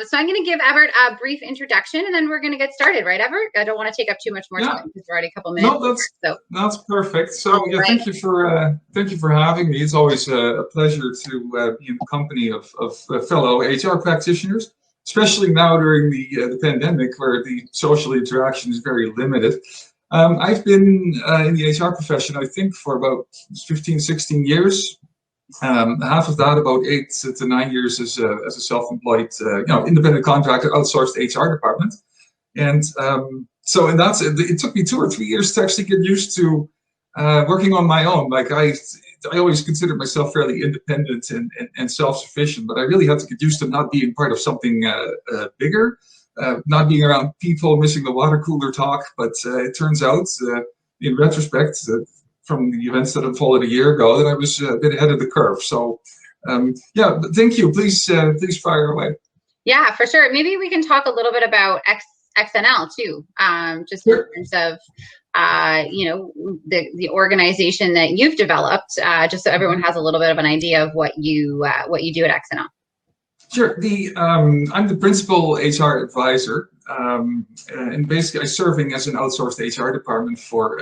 So I'm going to give Evert a brief introduction, and then we're going to get started, right, Evert? I don't want to take up too much more time because we're already a couple minutes. No, that's perfect. So yeah, thank you for having me. It's always a pleasure to be in the company of fellow HR practitioners, especially now during the pandemic, where the social interaction is very limited. I've been in the HR profession, I think, for about 15, 16 years. Half of that, about 8 to 9 years, as a self-employed, independent contractor, outsourced HR department. And so, and it took me 2 or 3 years to actually get used to working on my own. Like I always considered myself fairly independent and self-sufficient, but I really had to get used to not being part of something bigger. Not being around people, missing the water cooler talk, but it turns out, in retrospect, from the events that unfolded a year ago, that I was a bit ahead of the curve. So, yeah, but thank you. Please fire away. Yeah, for sure. Maybe we can talk a little bit about XNL too, just sure. In terms of the organization that you've developed, just so everyone has a little bit of an idea of what you do at XNL. Sure. I'm the principal HR advisor, and basically I'm serving as an outsourced HR department for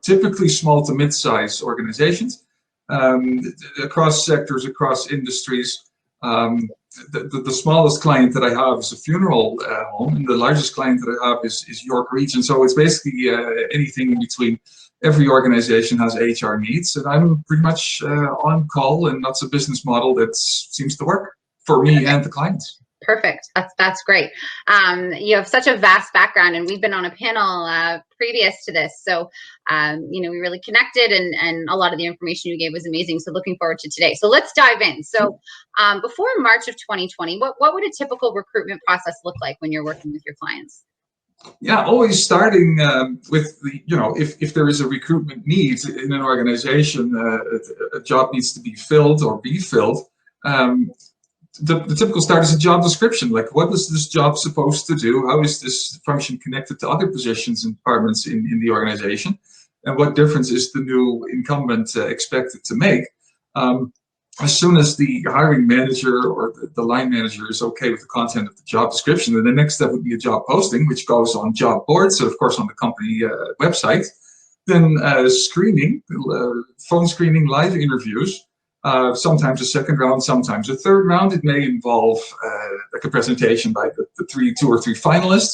typically small to mid-size organizations across sectors, across industries. The smallest client that I have is a funeral home, and the largest client that I have is York Region. So it's basically anything in between. Every organization has HR needs, and I'm pretty much on call, and that's a business model that seems to work for me and the clients. Perfect. That's great. You have such a vast background, and we've been on a panel previous to this. So, we really connected, and a lot of the information you gave was amazing. So looking forward to today. So let's dive in. So before March of 2020, what would a typical recruitment process look like when you're working with your clients? Yeah, always starting with if there is a recruitment need in an organization, a job needs to be filled or be filled. The typical start is a job description. Like, what is this job supposed to do? How is this function connected to other positions and departments in the organization? And what difference is the new incumbent expected to make? As soon as the hiring manager or the line manager is okay with the content of the job description, then the next step would be a job posting, which goes on job boards, so of course on the company website. Then screening, phone screening, live interviews. Sometimes a second round, sometimes a third round. It may involve like a presentation by the 2 or 3 finalists,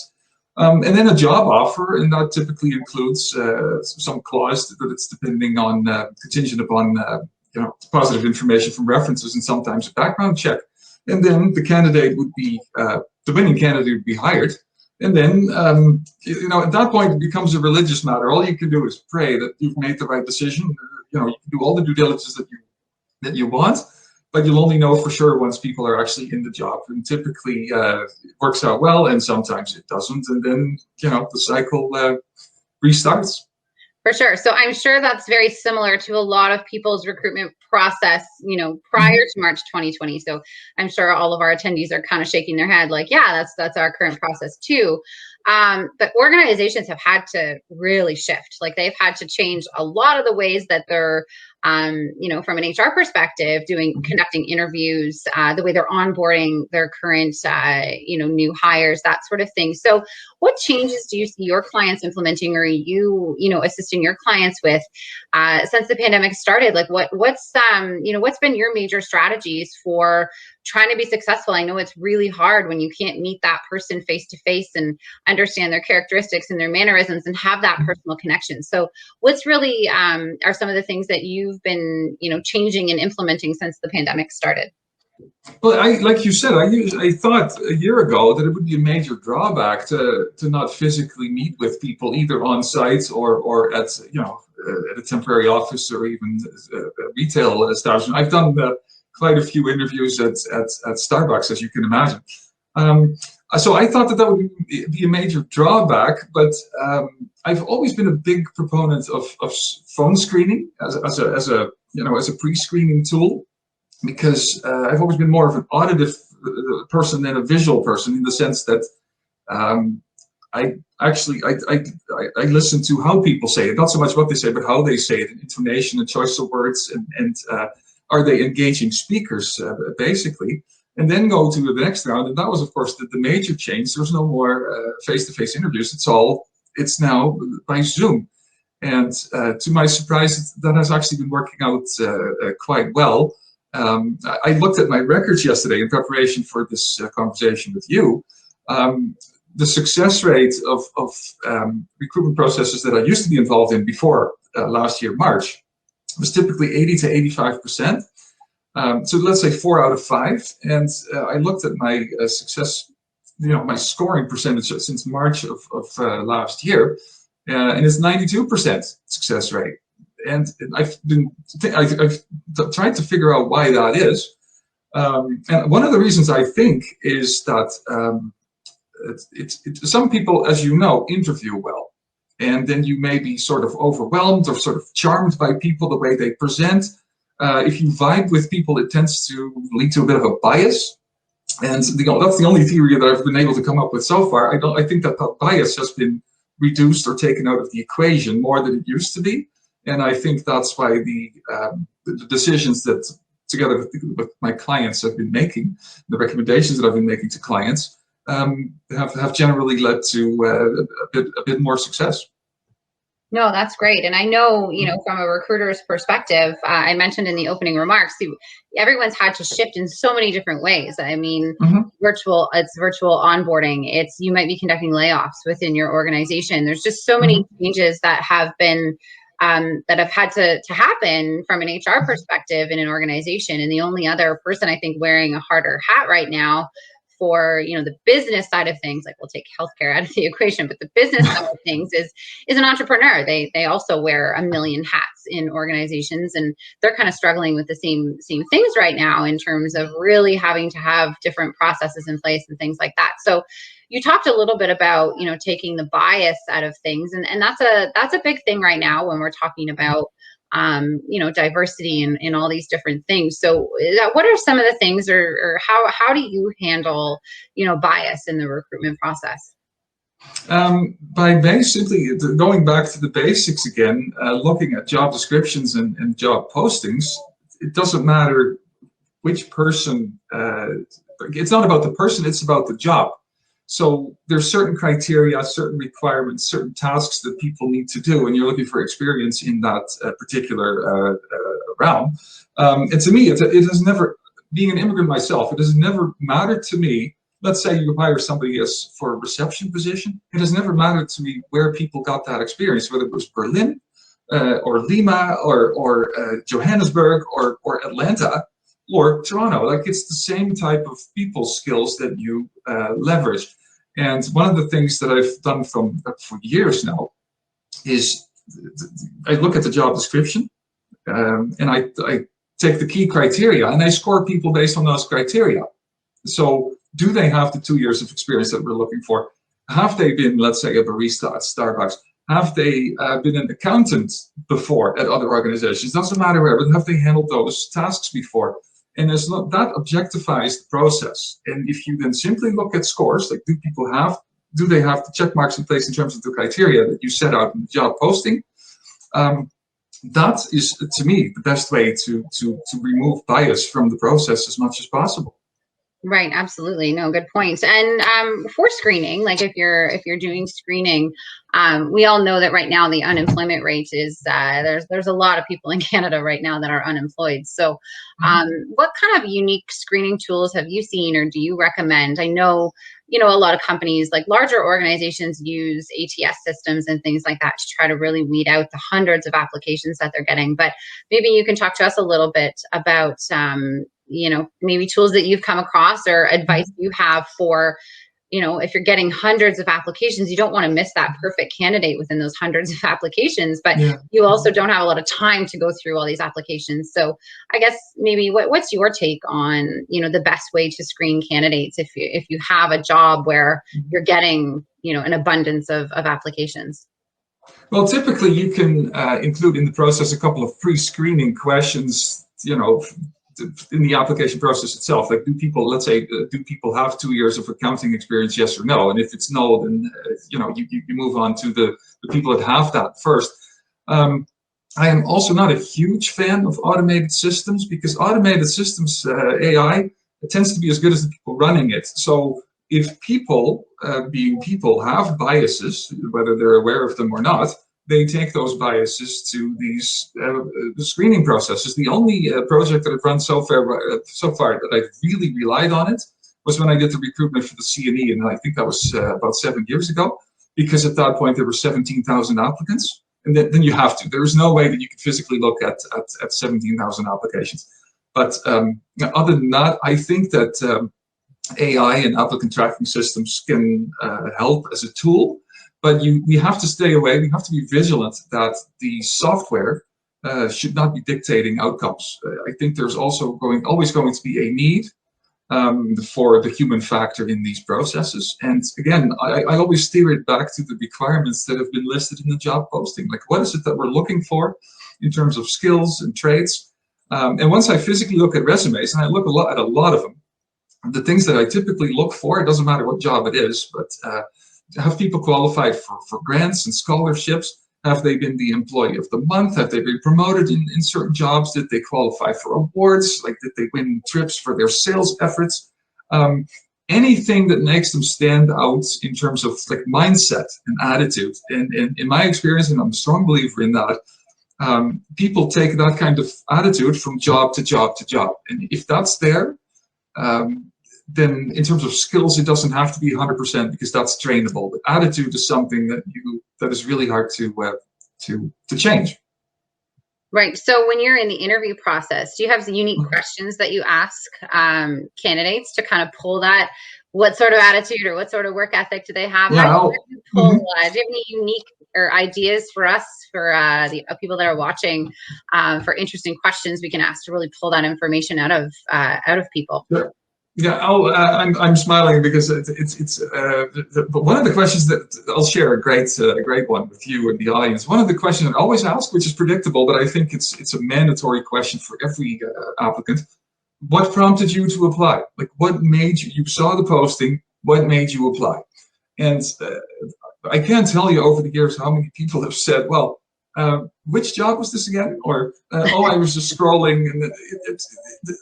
and then a job offer, and that typically includes some clause that it's depending on contingent upon positive information from references, and sometimes a background check. And then the candidate would be the winning candidate would be hired, and then at that point it becomes a religious matter. All you can do is pray that you've made the right decision. You can do all the due diligence that you want, but you'll only know for sure once people are actually in the job. And typically it works out well, and sometimes it doesn't, and then the cycle restarts. For sure. So I'm sure that's very similar to a lot of people's recruitment process, prior to March 2020. So I'm sure all of our attendees are kind of shaking their head like, yeah, that's our current process too. But organizations have had to really shift. Like, they've had to change a lot of the ways that they're, from an HR perspective, conducting interviews, the way they're onboarding their current, new hires, that sort of thing. So what changes do you see your clients implementing, or you assisting your clients with since the pandemic started? Like, what's been your major strategies for trying to be successful? I know it's really hard when you can't meet that person face to face and understand their characteristics and their mannerisms and have that personal connection. So what's really are some of the things that you've been changing and implementing since the pandemic started? Well, like you said, I thought a year ago that it would be a major drawback to not physically meet with people, either on site or at at a temporary office, or even a retail establishment. I've done quite a few interviews at Starbucks, as you can imagine. So I thought that would be a major drawback, but I've always been a big proponent of phone screening as a pre-screening tool, because I've always been more of an auditive person than a visual person, in the sense that I listen to how people say it, not so much what they say, but how they say it, and intonation and choice of words, and are they engaging speakers, basically. and then go to the next round. And that was, of course, the major change. There's no more face-to-face interviews. It's now by Zoom. And to my surprise, that has actually been working out quite well. I looked at my records yesterday in preparation for this conversation with you. The success rate of recruitment processes that I used to be involved in before last year, March, was typically 80 to 85%. So let's say 4 out of 5. And I looked at my success, my scoring percentage since March of last year, and it's 92% success rate. And I've tried to figure out why that is. And one of the reasons I think is that some people, as you know, interview well. And then you may be sort of overwhelmed or sort of charmed by people, the way they present. If you vibe with people, it tends to lead to a bit of a bias. And that's the only theory that I've been able to come up with so far. I think that bias has been reduced or taken out of the equation more than it used to be. And I think that's why the decisions that, together with my clients, have been making, the recommendations that I've been making to clients, have generally led to a bit more success. No, that's great. And I know, from a recruiter's perspective, I mentioned in the opening remarks, everyone's had to shift in so many different ways. I mean, it's virtual onboarding. You might be conducting layoffs within your organization. There's just so many changes that have been, that have had to happen from an HR perspective in an organization. And the only other person I think wearing a harder hat right now for the business side of things, like we'll take healthcare out of the equation, but the business side of things is an entrepreneur. They also wear a million hats in organizations, and they're kind of struggling with the same things right now in terms of really having to have different processes in place and things like that. So you talked a little bit about taking the bias out of things, and that's a big thing right now when we're talking about diversity and all these different things. So what are some of the things, or how do you handle, bias in the recruitment process? By basically going back to the basics again, looking at job descriptions and job postings, it doesn't matter which person, it's not about the person, it's about the job. So there's certain criteria, certain requirements, certain tasks that people need to do, and you're looking for experience in that particular realm. And to me, it has never, being an immigrant myself, it has never mattered to me. Let's say you hire somebody for a reception position. It has never mattered to me where people got that experience, whether it was Berlin or Lima or Johannesburg or Atlanta or Toronto. Like, it's the same type of people skills that you leverage. And one of the things that I've done for years now is I look at the job description and I take the key criteria and I score people based on those criteria. So do they have the 2 years of experience that we're looking for? Have they been, let's say, a barista at Starbucks? Have they been an accountant before at other organizations? Doesn't matter where, but have they handled those tasks before? And that objectifies the process. And if you then simply look at scores, like do they have the check marks in place in terms of the criteria that you set out in the job posting? That is, to me, the best way to remove bias from the process as much as possible. Right, absolutely. No, good point. And for screening, like if you're doing screening, we all know that right now the unemployment rate is there's a lot of people in Canada right now that are unemployed. So what kind of unique screening tools have you seen or do you recommend? I know, a lot of companies, like larger organizations, use ATS systems and things like that to try to really weed out the hundreds of applications that they're getting. But maybe you can talk to us a little bit about maybe tools that you've come across or advice you have for, if you're getting hundreds of applications, you don't want to miss that perfect candidate within those hundreds of applications, but you also don't have a lot of time to go through all these applications. So I guess maybe what's your take on, the best way to screen candidates if you have a job where you're getting, an abundance of applications? Well, typically you can include in the process a couple of pre-screening questions, in the application process itself. Like, do people have 2 years of accounting experience, yes or no? And if it's no, then you move on to the people that have that first. I am also not a huge fan of automated systems, because automated systems, AI, it tends to be as good as the people running it. So if people, being people, have biases, whether they're aware of them or not, they take those biases to these screening processes. The only project that I've run so far that I've really relied on it was when I did the recruitment for the CNE, and I think that was about 7 years ago, because at that point there were 17,000 applicants, and then you have to. There is no way that you can physically look at 17,000 applications. But other than that, I think that AI and applicant tracking systems can help as a tool, but we have to stay away. We have to be vigilant that the software should not be dictating outcomes. I think there's also always going to be a need for the human factor in these processes. And again, I always steer it back to the requirements that have been listed in the job posting. Like, what is it that we're looking for in terms of skills and traits? And once I physically look at resumes, and I look at a lot of them, the things that I typically look for, it doesn't matter what job it is, but have people qualified for grants and scholarships? Have they been the employee of the month? Have they been promoted in certain jobs? Did they qualify for awards? Like, did they win trips for their sales efforts? Anything that makes them stand out in terms of like mindset and attitude. And in my experience, and I'm a strong believer in that, people take that kind of attitude from job to job to job. And if that's there, then in terms of skills, it doesn't have to be 100% because that's trainable. But attitude is something that is really hard to change. Right. So when you're in the interview process, do you have unique questions that you ask candidates to kind of pull that? What sort of attitude or what sort of work ethic do they have? Yeah, How do you pull? Do you have any unique or ideas for us, for the people that are watching, for interesting questions we can ask to really pull that information out of people? Sure. Yeah, I'm smiling because but one of the questions that I'll share a great one with you and the audience. One of the questions I always ask, which is predictable, but I think it's a mandatory question for every applicant. What prompted you to apply? Like, what made you saw the posting? What made you apply? And I can't tell you over the years how many people have said, well, which job was this again? Or, oh, I was just scrolling. And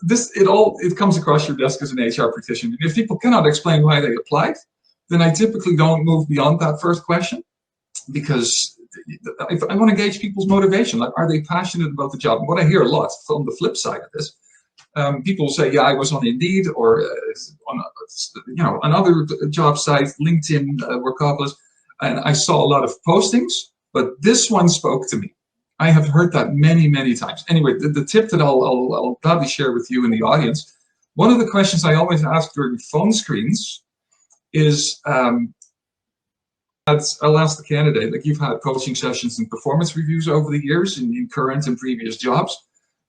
it comes across your desk as an HR practitioner. If people cannot explain why they applied, then I typically don't move beyond that first question, because I want to gauge people's motivation. Like, are they passionate about the job? And what I hear a lot from the flip side of this, people say, yeah, I was on Indeed or on other job sites, LinkedIn, Workopolis, and I saw a lot of postings, but this one spoke to me. I have heard that many, many times. Anyway, the tip that I'll gladly share with you in the audience, one of the questions I always ask during phone screens is, I'll ask the candidate, like, you've had coaching sessions and performance reviews over the years in current and previous jobs.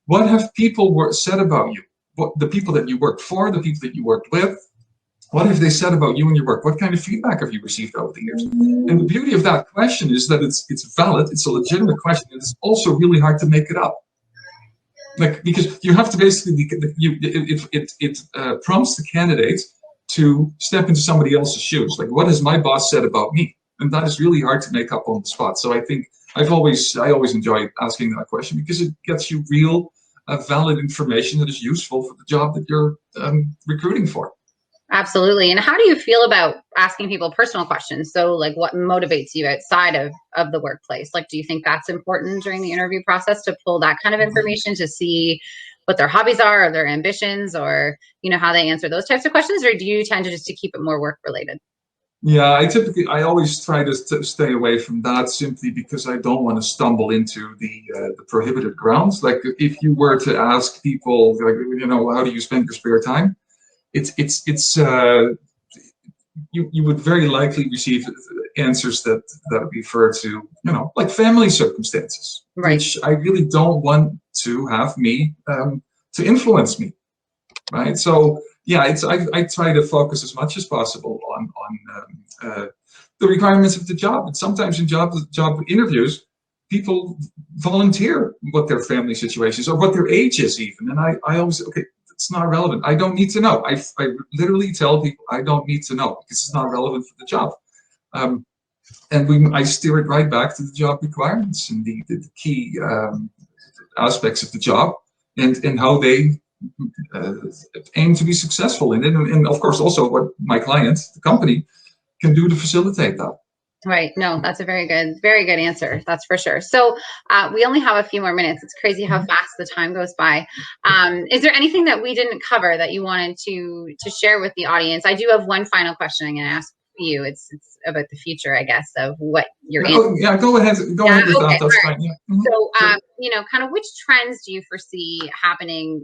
What have people said about you? What the people that you worked for, the people that you worked with, what have they said about you and your work? What kind of feedback have you received over the years? And the beauty of that question is that it's valid, it's a legitimate question, and it's also really hard to make it up. Like, because you have to basically, it prompts the candidate to step into somebody else's shoes. Like, what has my boss said about me? And that is really hard to make up on the spot. So I think I always enjoy asking that question, because it gets you real, valid information that is useful for the job that you're recruiting for. Absolutely. And how do you feel about asking people personal questions? So, like, what motivates you outside of the workplace? Like, do you think that's important during the interview process to pull that kind of information to see what their hobbies are or their ambitions, or, how they answer those types of questions? Or do you tend to just to keep it more work related? Yeah, I always try to stay away from that, simply because I don't want to stumble into the prohibited grounds. Like, if you were to ask people, like, how do you spend your spare time? You would very likely receive answers that refer to, like, family circumstances, right, which I really don't want to have to influence me, right? So yeah, I try to focus as much as possible on the requirements of the job. And sometimes in job interviews, people volunteer what their family situation is or what their age is even, and I always, okay, it's not relevant. I don't need to know. I literally tell people I don't need to know, because it's not relevant for the job. And I steer it right back to the job requirements and the key aspects of the job, and how they uh, aim to be successful in it, and of course also what my client, the company, can do to facilitate that. Right. No, that's a very good answer. That's for sure. So we only have a few more minutes. It's crazy how fast the time goes by. Is there anything that we didn't cover that you wanted to share with the audience? I do have one final question I'm going to ask you. It's about the future, I guess, of what you're in. Yeah, go ahead. Go ahead with that. That's fine. Yeah. So, kind of which trends do you foresee happening?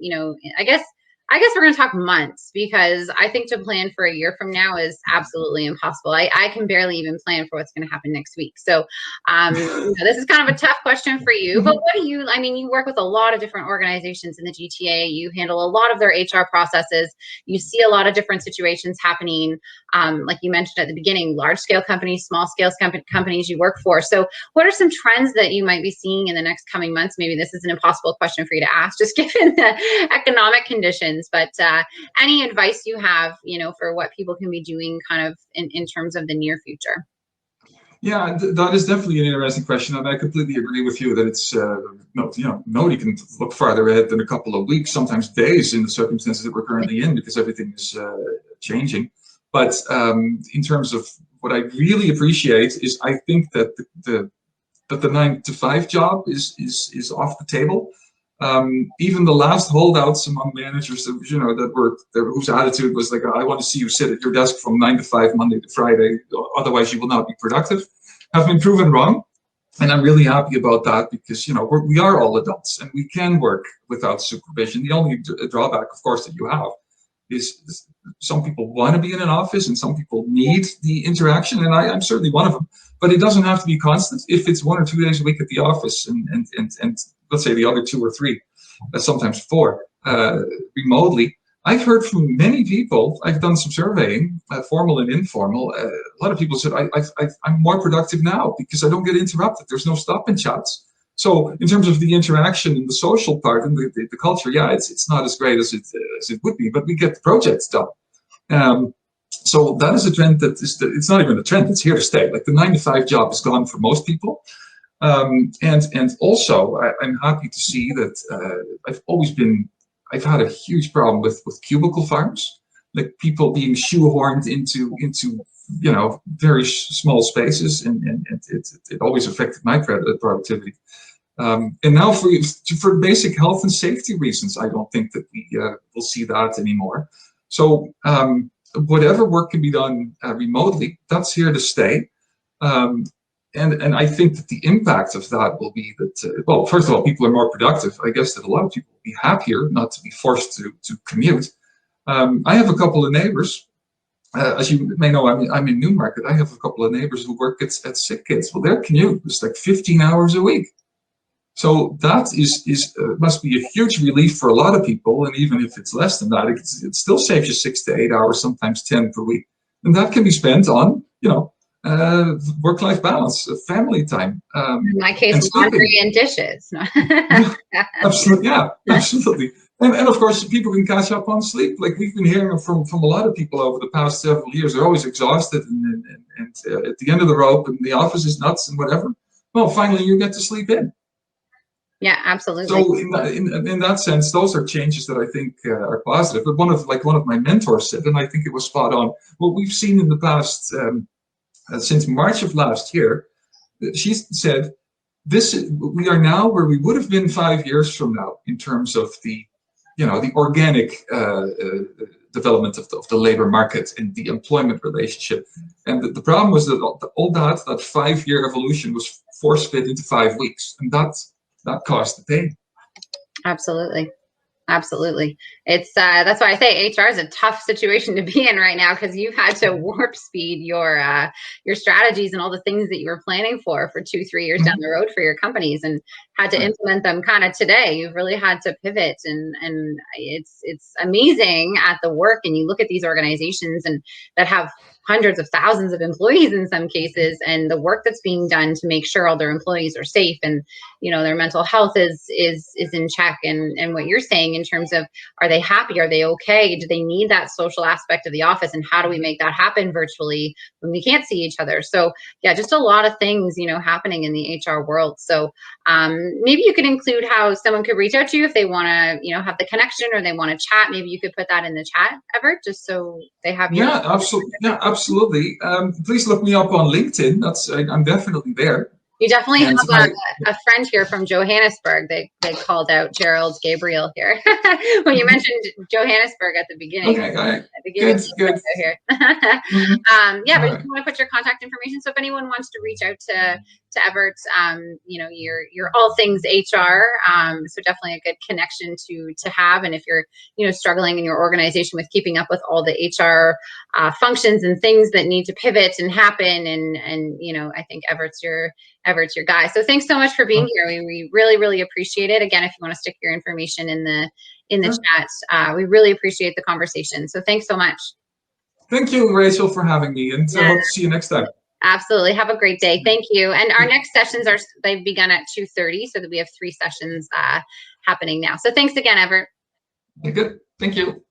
I guess we're going to talk months, because I think to plan for a year from now is absolutely impossible. I can barely even plan for what's going to happen next week. So, this is kind of a tough question for you, but you work with a lot of different organizations in the GTA. You handle a lot of their HR processes. You see a lot of different situations happening. Like you mentioned at the beginning, large scale companies, small scale companies you work for. So what are some trends that you might be seeing in the next coming months? Maybe this is an impossible question for you to ask, just given the economic conditions, but any advice you have, for what people can be doing kind of in terms of the near future? Yeah, that is definitely an interesting question, and I completely agree with you that it's nobody can look farther ahead than a couple of weeks, sometimes days, in the circumstances that we're currently in, because everything is changing. But in terms of what I really appreciate is, I think that the 9-to-5 job is off the table. Even the last holdouts among managers whose attitude was like, I want to see you sit at your desk from 9 to 5 Monday to Friday, otherwise you will not be productive, have been proven wrong. And I'm really happy about that, because we are all adults and we can work without supervision. The only drawback, of course, that you have is some people want to be in an office and some people need the interaction, and I'm certainly one of them. But it doesn't have to be constant. If it's 1 or 2 days a week at the office, and let's say the other 2 or 3, sometimes 4, remotely. I've heard from many people. I've done some surveying, formal and informal. A lot of people said, I'm more productive now because I don't get interrupted. There's no stop and chats. So in terms of the interaction and the social part and the culture, yeah, it's not as great as it would be, but we get the projects done. So that is a trend it's not even a trend, it's here to stay. Like the 9-to-5 job is gone for most people. And also I'm happy to see that I've had a huge problem with cubicle farms, like people being shoehorned into very small spaces, and it always affected my productivity. And now for basic health and safety reasons, I don't think that we will see that anymore. So whatever work can be done remotely, that's here to stay. And I think that the impact of that will be that, well, first of all, people are more productive. I guess that a lot of people will be happier not to be forced to commute. I have a couple of neighbors. As you may know, I'm in Newmarket. I have a couple of neighbors who work at Sick Kids. Well, their commute is like 15 hours a week. So that must be a huge relief for a lot of people. And even if it's less than that, it still saves you 6 to 8 hours, sometimes 10 per week. And that can be spent on, work-life balance, family time. In my case, laundry and dishes. Absolutely, yeah, absolutely. And of course, people can catch up on sleep. Like we've been hearing from a lot of people over the past several years. They're always exhausted and at the end of the rope, and the office is nuts and whatever. Well, finally, you get to sleep in. Yeah, absolutely. So in that sense, those are changes that I think are positive. But one of my mentors said, and I think it was spot on. What we've seen in the past, since March of last year, she said, we are now where we would have been 5 years from now in terms of the organic development of the labor market and the employment relationship. And the problem was that all that 5-year evolution was force-fit into 5 weeks, and that caused the pain. Absolutely. Absolutely. It's that's why I say HR is a tough situation to be in right now, because you've had to warp speed your strategies and all the things that you were planning for 2-3 years down the road for your companies, and had to implement them kind of today. You've really had to pivot, and it's amazing at the work. And you look at these organizations and that have hundreds of thousands of employees in some cases, and the work that's being done to make sure all their employees are safe and their mental health is in check, and what you're saying in terms of, are they happy? Are they okay? Do they need that social aspect of the office? And how do we make that happen virtually when we can't see each other? So yeah, just a lot of things, happening in the HR world. So maybe you could include how someone could reach out to you if they want to, have the connection or they want to chat. Maybe you could put that in the chat, Evert, just so they have your. Yeah, absolutely. Yeah, absolutely. Please look me up on LinkedIn. I'm definitely there. You definitely And have a friend here from Johannesburg. They called out Gerald Gabriel here when you mentioned Johannesburg at the beginning. Okay, got it. I think you have Good. a here. Yeah, but just want to put your contact information. So if anyone wants to reach out to Evert, you're all things HR. So definitely a good connection to have. And if you're struggling in your organization with keeping up with all the HR functions and things that need to pivot and happen, and I think Evert's your guy. So thanks so much for being here. We really, really appreciate it. Again, if you want to stick your information in the chat, we really appreciate the conversation. So thanks so much. Thank you, Rachel, for having me, and I hope to see you next time. Absolutely. Have a great day. Thank you. And our next sessions they've begun at 2:30, so that we have 3 sessions happening now. So thanks again, Evert. Good. Thank you.